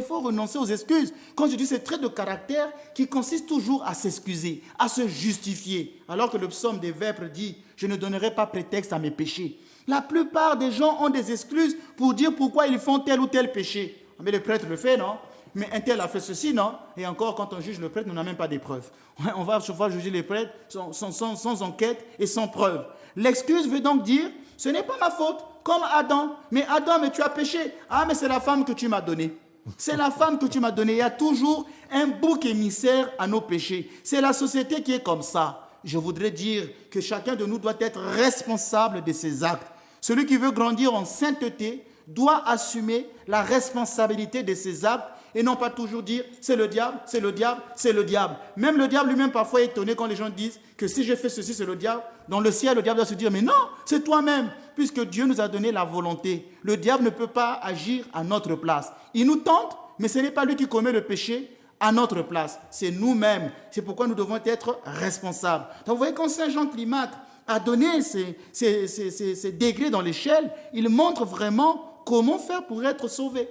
Il faut renoncer aux excuses. Quand je dis ces traits de caractère qui consistent toujours à s'excuser, à se justifier. Alors que le psaume des Vêpres dit « Je ne donnerai pas prétexte à mes péchés ». La plupart des gens ont des excuses pour dire pourquoi ils font tel ou tel péché. Mais le prêtre le fait, non? Mais un tel a fait ceci, non? Et encore, quand on juge le prêtre, on n'a même pas des preuves. On va souvent juger les prêtres sans enquête et sans preuve. L'excuse veut donc dire « Ce n'est pas ma faute, comme Adam. Mais Adam, mais tu as péché. Ah, mais c'est la femme que tu m'as donnée. » C'est la femme que tu m'as donnée. Il y a toujours un bouc émissaire à nos péchés. C'est la société qui est comme ça. Je voudrais dire que chacun de nous doit être responsable de ses actes. Celui qui veut grandir en sainteté doit assumer la responsabilité de ses actes et non pas toujours dire c'est le diable, c'est le diable, c'est le diable. Même le diable lui-même parfois est étonné quand les gens disent que si j'ai fait ceci, c'est le diable. Dans le ciel, le diable doit se dire mais non, c'est toi-même, puisque Dieu nous a donné la volonté. Le diable ne peut pas agir à notre place. Il nous tente, mais ce n'est pas lui qui commet le péché à notre place. C'est nous-mêmes. C'est pourquoi nous devons être responsables. Donc vous voyez quand Saint Jean Climate a donné ces degrés dans l'échelle, il montre vraiment comment faire pour être sauvé.